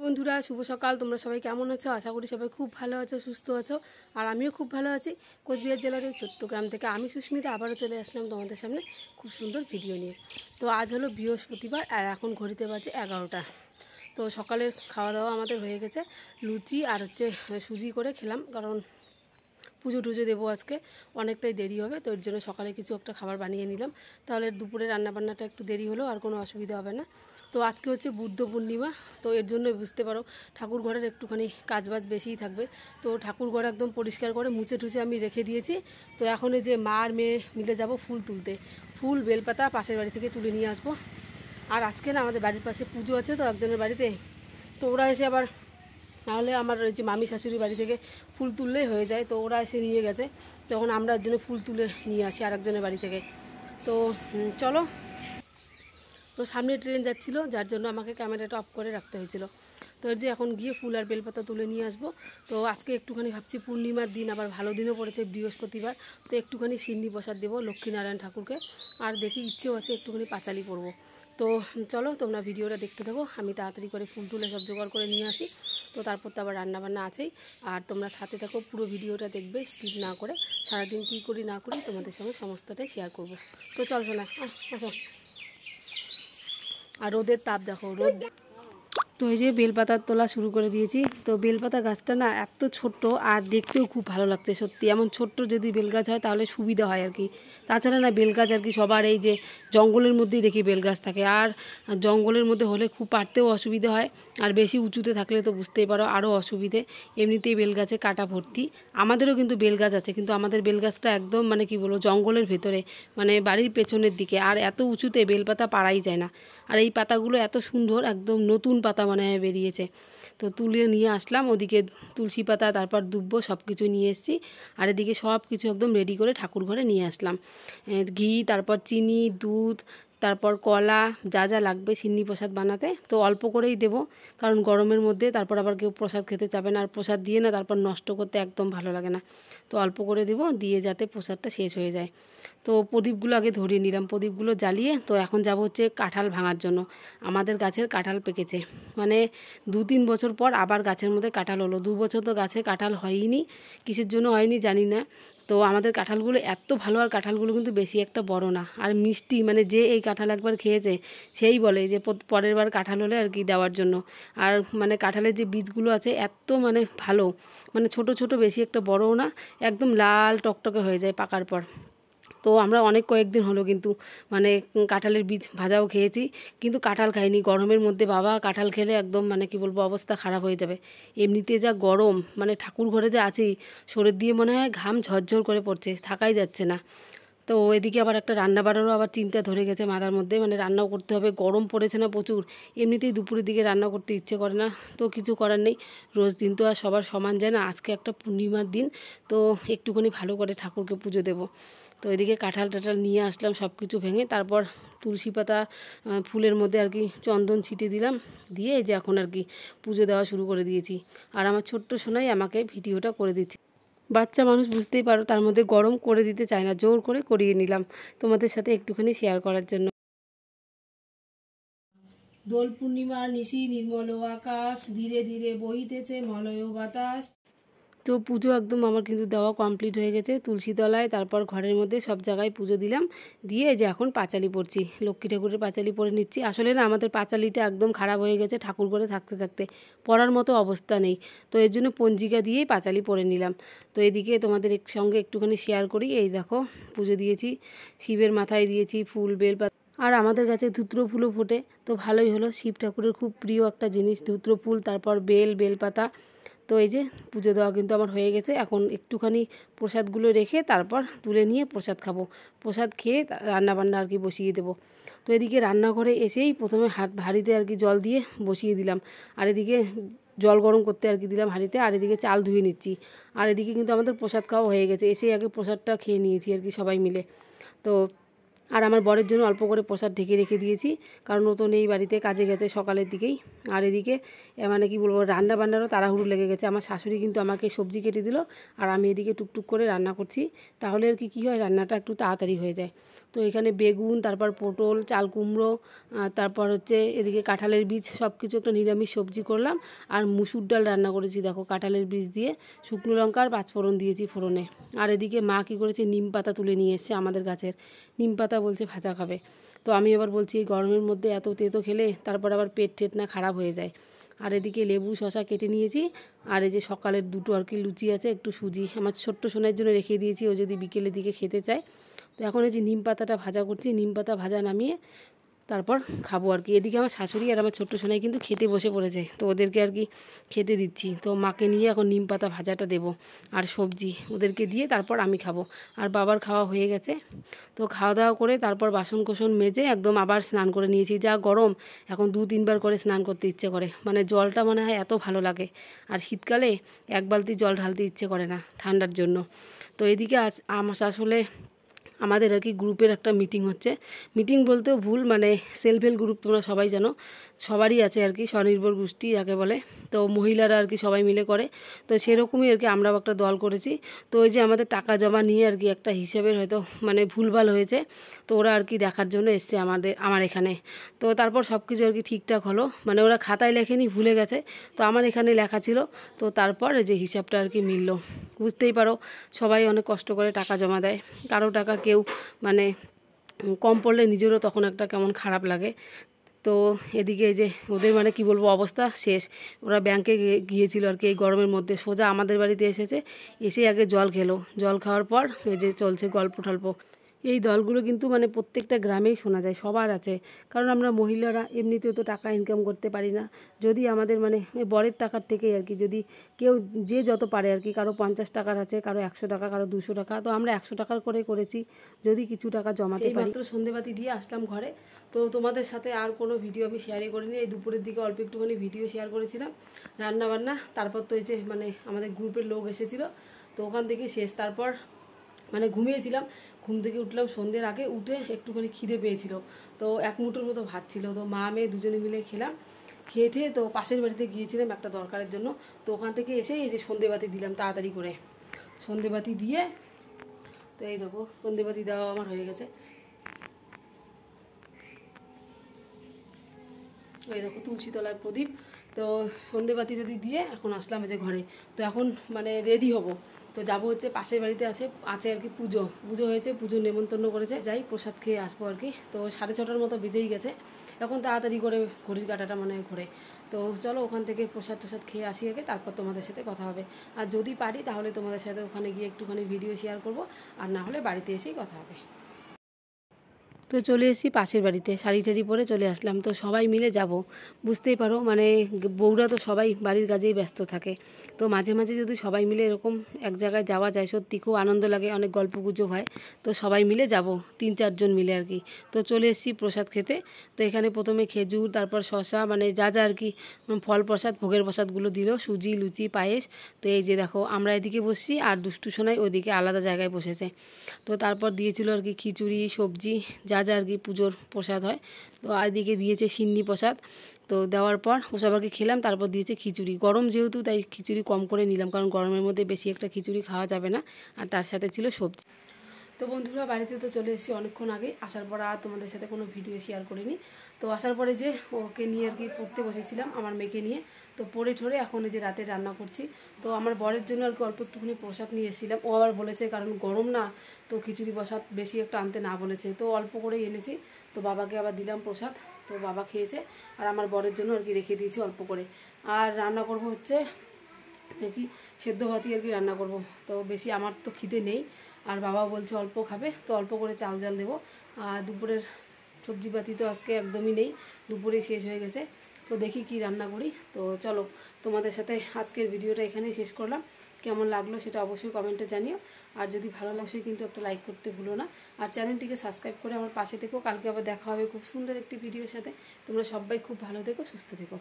বন্ধুরা শুভ সকাল। তোমরা সবাই কেমন আছো? আশা করি সবাই খুব ভালো আছো, সুস্থ আছো। আর আমিও খুব ভালো আছি। কোচবিহার জেলার এই ছোট্ট গ্রাম থেকে আমি সুস্মিতা আবারও চলে আসলাম তোমাদের সামনে খুব সুন্দর ভিডিও নিয়ে। তো আজ হলো বৃহস্পতিবার আর এখন ঘড়িতে বাজে 11টা। তো সকালের খাওয়া দাওয়া আমাদের হয়ে গেছে। লুচি আর সুজি করে খেলাম, কারণ পুজো টুজো দেবো আজকে, অনেকটাই দেরি হবে। তো এর জন্য সকালে কিছু একটা খাবার বানিয়ে নিলাম, তাহলে দুপুরে রান্নাবান্নাটা একটু দেরি হলো আর কোনো অসুবিধা হবে না। তো আজকে হচ্ছে বুদ্ধ পূর্ণিমা, তো এর জন্য বুঝতে পারো ঠাকুর ঘরের একটুখানি কাজবাজ বেশিই থাকবে। তো ঠাকুর ঘর একদম পরিষ্কার করে মুছে টুছে আমি রেখে দিয়েছি। তো এখন এই যে মা আর মেয়ে মিলে যাব ফুল তুলতে, ফুল বেলপাতা পাশের বাড়ি থেকে তুলে নিয়ে আসবো। আর আজকে না আমাদের বাড়ির পাশে পুজো আছে তো একজনের বাড়িতে, তো ওরা এসে আবার, নাহলে আমার ওই যে মামি শাশুড়ি বাড়ি থেকে ফুল তুললেই হয়ে যায়, তো ওরা এসে নিয়ে গেছে। তখন আমরা ওর জন্য ফুল তুলে নিয়ে আসি আরেকজনের বাড়ি থেকে। তো চলো, তো সামনে ট্রেন যাচ্ছিলো, যার জন্য আমাকে ক্যামেরাটা অফ করে রাখতে হয়েছিল। তো এর যে এখন গিয়ে ফুল আর বেলপাতা তুলে নিয়ে আসবো। তো আজকে একটুখানি ভাবছি পূর্ণিমার দিন, আবার ভালো দিনও পড়েছে বৃহস্পতিবার, তো একটুখানি সিন্নি প্রসাদ দেবো লক্ষ্মীনারায়ণ ঠাকুরকে। আর দেখি ইচ্ছেও আছে একটুখানি পাঁচালি পরবো। তো চলো তোমরা ভিডিওটা দেখতে থাকো, আমি তাড়াতাড়ি করে ফুল তুলে সব জোগাড় করে নিয়ে আসি। তো তারপর তো আবার রান্নাবান্না আছেই। আর তোমরা সাথে থাকো, পুরো ভিডিওটা দেখবে স্কিপ না করে। সারাদিন কী করি না করি তোমাদের সঙ্গে সমস্তটাই শেয়ার করব। তো চল শোনা, আসো। আর রোদের তাপ দেখো, রোদ। তো এই যে বেলপাতা তোলা শুরু করে দিয়েছি। তো বেলপাতা গাছটা না এত ছোট্ট আর দেখতেও খুব ভালো লাগছে সত্যি। এমন ছোট্ট যদি বেলগাছ হয় তাহলে সুবিধা হয় আর কি। তাছাড়া না বেলগাছ আর কি সবার এই যে জঙ্গলের মধ্যেই দেখি বেলগাছ থাকে, আর জঙ্গলের মধ্যে হলে খুব পারতেও অসুবিধা হয়। আর বেশি উঁচুতে থাকলে তো বুঝতেই পারো আরও অসুবিধে। এমনিতেই বেলগাছে কাটা ভর্তি। আমাদেরও কিন্তু বেলগাছ আছে, কিন্তু আমাদের বেলগাছটা একদম মানে কি বলবো জঙ্গলের ভেতরে, মানে বাড়ির পেছনের দিকে। আর এত উঁচুতে বেলপাতা পাড়াই যায় না। আর এই পাতাগুলো এত সুন্দর, একদম নতুন পাতা মনে হয় বেরিয়েছে। তো তুলে নিয়ে আসলাম, ওদিকে তুলসী পাতা তারপর দুব্বো সব কিছু নিয়ে এসেছি। আর এদিকে সব কিছু একদম রেডি করে ঠাকুর ঘরে নিয়ে আসলাম। ঘি, তারপর চিনি, দুধ, তারপর কলা, যা যা লাগবে সিন্নি প্রসাদ বানাতে। তো অল্প করেই দেবো, কারণ গরমের মধ্যে তারপর আবার কেউ প্রসাদ খেতে চাবে না, আর প্রসাদ দিয়ে না তারপর নষ্ট করতে একদম ভালো লাগে না। তো অল্প করে দেবো, দিয়ে যাতে প্রসাদটা শেষ হয়ে যায়। তো প্রদীপগুলো আগে ধরিয়ে নিলাম, প্রদীপগুলো জ্বালিয়ে তো এখন যাব হচ্ছে কাঁঠাল ভাঙার জন্য। আমাদের গাছের কাঁঠাল পেকেছে, মানে 2-3 বছর পর আবার গাছের মধ্যে কাঁঠাল হলো। 2 বছর তো গাছে কাঁঠাল হয়নি, কিসের জন্য হয়নি জানি না। তো আমাদের কাঁঠালগুলো এত ভালো, আর কাঁঠালগুলো কিন্তু বেশি একটা বড় না আর মিষ্টি, মানে যে এই কাঁঠাল একবার খেয়েছে সেই বলে যে পরের বার কাঁঠাল হলে আর কি দেওয়ার জন্য। আর মানে কাঁঠালের যে বীজগুলো আছে এত মানে ভালো, মানে ছোট ছোট, বেশি একটা বড়ও না, একদম লাল টকটকে হয়ে যায় পাকার পর। তো আমরা অনেক কয়েকদিন হলো কিন্তু মানে কাঁঠালের বীজ ভাজাও খেয়েছি, কিন্তু কাঁঠাল খাইনি গরমের মধ্যে। বাবা কাঁঠাল খেলে একদম মানে কি বলবো অবস্থা খারাপ হয়ে যাবে। এমনিতে যা গরম, মানে ঠাকুর ঘরে যে আছি শরীর দিয়ে মনে হয় ঘাম ঝরঝর করে পড়ছে, থাকাই যাচ্ছে না। তো এদিকে আবার একটা রান্না বাড়ারও আবার চিন্তা ধরে গেছে মাথার মধ্যে, মানে রান্নাও করতে হবে, গরম পড়েছে না প্রচুর। এমনিতেই দুপুরের দিকে রান্না করতে ইচ্ছে করে না, তো কিছু করার নেই। রোজ দিন তো আর সবার সমান যায় না, আজকে একটা পূর্ণিমার দিন, তো একটুখানি ভালো করে ঠাকুরকে পুজো দেবো। তো এদিকে কাঁঠাল টাঠাল নিয়ে আসলাম সব কিছু ভেঙে, তারপর তুলসী পাতা ফুলের মধ্যে আর কি চন্দন ছিটিয়ে দিলাম, দিয়ে এই যে এখন আর কি পুজো দেওয়া শুরু করে দিয়েছি। আর আমার ছোট্ট সোনাই আমাকে ভিডিওটা করে দিচ্ছে। বাচ্চা মানুষ বুঝতেই পারো, তার মধ্যে গরম করে দিতে চায় না, জোর করে করিয়ে নিলাম তোমাদের সাথে একটুখানি শেয়ার করার জন্য। দোল পূর্ণিমার নিশি নির্মল আকাশ, ধীরে ধীরে বহিতেছে মলয় বাতাস। তো পুজো একদম আমার কিন্তু দেওয়া কমপ্লিট হয়ে গেছে তুলসী তলায়, তারপর ঘরের মধ্যে সব জায়গায় পুজো দিলাম, দিয়ে যে এখন পাঁচালি পড়ছি, লক্ষ্মী ঠাকুরের পাঁচালি পড়ে নিচ্ছি। আসলে না আমাদের পাঁচালিটা একদম খারাপ হয়ে গেছে, ঠাকুর ঘরে থাকতে থাকতে পড়ার মতো অবস্থা নেই। তো এর জন্য পঞ্জিকা দিয়েই পাঁচালি পড়ে নিলাম। তো এদিকে তোমাদের সঙ্গে একটুখানি শেয়ার করি, এই দেখো পুজো দিয়েছি, শিবের মাথায় দিয়েছি ফুল বেলপাতা। আর আমাদের কাছে ধুত্র ফুলও ফোটে, তো ভালোই হলো, শিব ঠাকুরের খুব প্রিয় একটা জিনিস ধুত্র ফুল, তারপর বেলপাতা। তো এই যে পুজো দেওয়া কিন্তু আমার হয়ে গেছে, এখন একটুখানি প্রসাদগুলো রেখে তারপর তুলে নিয়ে প্রসাদ খাবো। প্রসাদ খেয়ে রান্নাবান্না আর কি বসিয়ে দেবো। তো এদিকে রান্নাঘরে এসেই প্রথমে হাঁড়িতে আর কি জল দিয়ে বসিয়ে দিলাম, আর এদিকে জল গরম করতে আর কি দিলাম হাঁড়িতে, আর এদিকে চাল ধুয়ে নিচ্ছি। আর এদিকে কিন্তু আমাদের প্রসাদ খাওয়া হয়ে গেছে, এসেই আগে প্রসাদটা খেয়ে নিয়েছি আর কি সবাই মিলে। তো আর আমার বরের জন্য অল্প করে প্রসাদ ঢেকে রেখে দিয়েছি, কারণ ও তো নেই বাড়িতে, কাজে গেছে সকালের দিকেই। আর এদিকে মানে কি বলবো, রান্না বান্নারও তাড়াহুড়ো লেগে গেছে। আমার শাশুড়ি কিন্তু আমাকে সবজি কেটে দিল, আর আমি এদিকে টুকটুক করে রান্না করছি। তাহলে আর কি হয়, রান্নাটা একটু তাড়াতাড়ি হয়ে যায়। তো এখানে বেগুন, তারপর পটল, চাল কুমড়ো, তারপর হচ্ছে এদিকে কাঁঠালের বীজ, সব কিছু একটা নিরামিষ সবজি করলাম। আর মুসুর ডাল রান্না করেছি, দেখো কাঁঠালের বীজ দিয়ে শুকনো লঙ্কা আর পাঁচফোড়ন দিয়েছি ফোড়নে। আর এদিকে মা কী করেছে, নিম পাতা তুলে নিয়ে এসছে আমাদের গাছের, নিম পাতা বলছে ভাজা খাবে। তো আমি আবার বলছি এই গরমের মধ্যে এত তেতো খেলে তারপর আবার পেট টেট না খারাপ হয়ে যায়। আর এদিকে লেবু শশা কেটে নিয়েছি। আর এই যে সকালের দুটো আর কি লুচি আছে, একটু সুজি আমার ছোট্ট সোনার জন্য রেখে দিয়েছি, ও যদি বিকেলের দিকে খেতে চায়। তো এখন এই যে নিম পাতাটা ভাজা করছি, নিম পাতা ভাজা নামিয়ে তারপর খাবো আর কি। এদিকে আমার শাশুড়ি আর আমার ছোট্ট সোনাই কিন্তু খেতে বসে পড়েছে, তো ওদেরকে আর কি খেতে দিচ্ছি। তো মাকে নিয়ে এখন নিম পাতা ভাজাটা দেবো আর সবজি ওদেরকে দিয়ে তারপর আমি খাবো। আর বাবার খাওয়া হয়ে গেছে। তো খাওয়া দাওয়া করে তারপর বাসন কোসন মেজে একদম আবার স্নান করে নিয়েছি। যা গরম, এখন 2-3 বার করে স্নান করতে ইচ্ছে করে, মানে জলটা মনে হয় এত ভালো লাগে। আর শীতকালে 1 বালতি জল ঢালতে ইচ্ছে করে না ঠান্ডার জন্য। তো এদিকে আমার আসলে আমাদের আর কি গ্রুপের একটা মিটিং হচ্ছে। মিটিং বলতেও ভুল, মানে সেলফ হেল্প গ্রুপ, তোমরা সবাই জানো, সবারই আছে আর কি, স্বনির্ভর গোষ্ঠী যাকে বলে। তো মহিলারা আর কি সবাই মিলে করে। তো সেরকমই আর কি আমরাও একটা দল করেছি। তো ওই যে আমাদের টাকা জমা নিয়ে আর কি একটা হিসেবের হয়তো মানে ভুলভাল হয়েছে, তো ওরা আর কি দেখার জন্য এসছে আমার এখানে। তো তারপর সব কিছু আর কি ঠিকঠাক হলো, মানে ওরা খাতায় লেখেনি, ভুলে গেছে, তো আমার এখানে লেখা ছিল। তো তারপর যে হিসাবটা আর কি মিলল। বুঝতেই পারো সবাই অনেক কষ্ট করে টাকা জমা দেয়, কারো টাকা কেউ মানে কম পড়লে নিজেরও তখন একটা কেমন খারাপ লাগে। তো এদিকে এই যে ওদের মানে কি বলবো অবস্থা শেষ। ওরা ব্যাংকে গিয়েছিল আর কি এই গরমের মধ্যে, সোজা আমাদের বাড়িতে এসেছে, এসে আগে জল খেলো, জল খাওয়ার পর এই যে চলছে গল্প টল্প। এই দলগুলো কিন্তু মানে প্রত্যেকটা গ্রামেই শোনা যায়, সবার আছে। কারণ আমরা মহিলারা এমনিতেও তো টাকা ইনকাম করতে পারি না। যদি আমাদের মানে বরের টাকার থেকেই আর কি, যদি কেউ যে যত পারে আর কি, কারো 50 টাকার আছে, কারো 100 টাকা, কারো 200 টাকা, তো আমরা 100 টাকার করে করেছি, যদি কিছু টাকা জমাতে পারি। মাত্র সন্ধেবাতি দিয়ে আসলাম ঘরে। তো তোমাদের সাথে আর কোনো ভিডিও আমি শেয়ারই করিনি, এই দুপুরের দিকে অল্প একটুখানি ভিডিও শেয়ার করেছিলাম রান্না বান্না। তারপর তো এই যে মানে আমাদের গ্রুপের লোক এসেছিলো, তো ওখান থেকে শেষ। তারপর মানে ঘুমিয়েছিলাম, ঘুম থেকে উঠলাম সন্ধ্যের আগে, উঠে একটুখানি খিদে পেয়েছিল। তো 1 মুঠোর মতো ভাত ছিল, তো মা মেয়ে দুজনে মিলে খেলাম। খেয়ে ঠেয়ে তো পাশের বাড়িতে গিয়েছিলাম একটা দরকারের জন্য। তো ওখান থেকে এসে এই যে সন্ধেবাতি দিলাম তাড়াতাড়ি করে, সন্ধেবাতি দিয়ে তো এই দেখো সন্ধেবাতি দেওয়া আমার হয়ে গেছে। এই দেখো তুলসী তলার প্রদীপ। তো সন্ধেবাতি যদি দিয়ে এখন আসলাম এই যে ঘরে। তো এখন মানে রেডি হব, তো যাব হচ্ছে পাশের বাড়িতে আছে আর কি পুজো হয়েছে, পুজো নেমন্তন্ন করেছে, যাই প্রসাদ খেয়ে আসবো আর কি। তো 6:30টার মতো বেজেই গেছে, এখন তাড়াতাড়ি করে ঘড়ির কাঁটাটা মানে ঘোরে। তো চলো ওখান থেকে প্রসাদ টসাদ খেয়ে আসি আগে, তারপর তোমাদের সাথে কথা হবে। আর যদি পারি তাহলে তোমাদের সাথে ওখানে গিয়ে একটুখানি ভিডিও শেয়ার করব, আর না হলে বাড়িতে এসেই কথা হবে। তো চলে এসেছি পাশের বাড়িতে, শাড়ি টাড়ি পরে চলে আসলাম। তো সবাই মিলে যাব, বুঝতেই পারো মানে বউরা তো সবাই বাড়ির কাজেই ব্যস্ত থাকে। তো মাঝে মাঝে যদি সবাই মিলে এরকম এক জায়গায় যাওয়া যায়, সত্যি খুব আনন্দ লাগে, অনেক গল্প গুজব হয়। তো সবাই মিলে যাব, 3-4 জন মিলে আর কি। তো চলে এসেছি প্রসাদ খেতে। তো এখানে প্রথমে খেজুর, তারপর শসা, মানে যা যা আর কি ফল প্রসাদ, ভোগের প্রসাদগুলো দিল, সুজি, লুচি, পায়েস। তো এই যে দেখো আমরা এদিকে বসছি, আর দুষ্টু সোনাই ওইদিকে আলাদা জায়গায় বসেছে। তো তারপর দিয়েছিল আর কি খিচুড়ি, সবজি, যা যা আর কি পুজোর প্রসাদ হয়। তো আর দিকে দিয়েছে সিন্নি প্রসাদ। তো দেওয়ার পর ওসব আর কি খেলাম, তারপর দিয়েছে খিচুড়ি। গরম যেহেতু, তাই খিচুড়ি কম করে নিলাম, কারণ গরমের মধ্যে বেশি একটা খিচুড়ি খাওয়া যাবে না। আর তার সাথে ছিল সবজি। তো বন্ধুরা বাড়িতে তো চলে এসেছি অনেকক্ষণ আগে, আসার পর আর তোমাদের সাথে কোনো ভিডিও শেয়ার করিনি। তো আসার পরে যে ওকে নিয়ে আর কি পড়তে বসেছিলাম, আমার মেয়েকে নিয়ে। তো পড়ে ঠরে এখন এই যে রাতে রান্না করছি। তো আমার বরের জন্য আর কি অল্প একটুখানি প্রসাদ নিয়ে এসেছিলাম, ও আবার বলেছে কারণ গরম না, তো খিচুড়ি প্রসাদ বেশি একটা আনতে না বলেছে, তো অল্প করেই এনেছি। তো বাবাকে আবার দিলাম প্রসাদ, তো বাবা খেয়েছে। আর আমার বরের জন্য আর কি রেখে দিয়েছি অল্প করে। আর রান্না করব হচ্ছে দেখি সেদ্ধ ভাতই আর কি রান্না করব। তো বেশি আমার তো খিদে নেই, আর বাবা বলছে অল্প খাবে, তো অল্প করে চাল জাল দেবো। আর দুপুরের সবজিপাতি তো আজকে একদমই নেই, দুপুরেই শেষ হয়ে গেছে। তো দেখি কি রান্না করি। তো চলো তোমাদের সাথে আজকের ভিডিওটা এখানেই শেষ করলাম। কেমন লাগলো সেটা অবশ্যই কমেন্টে জানিও। আর যদি ভালো লাগছে কিন্তু একটা লাইক করতে ভুলো না, আর চ্যানেলটিকে সাবস্ক্রাইব করে আমার পাশে থেকো। কালকে আবার দেখা হবে খুব সুন্দর একটি ভিডিওর সাথে। তোমরা সবাই খুব ভালো থেকো, সুস্থ থেকো।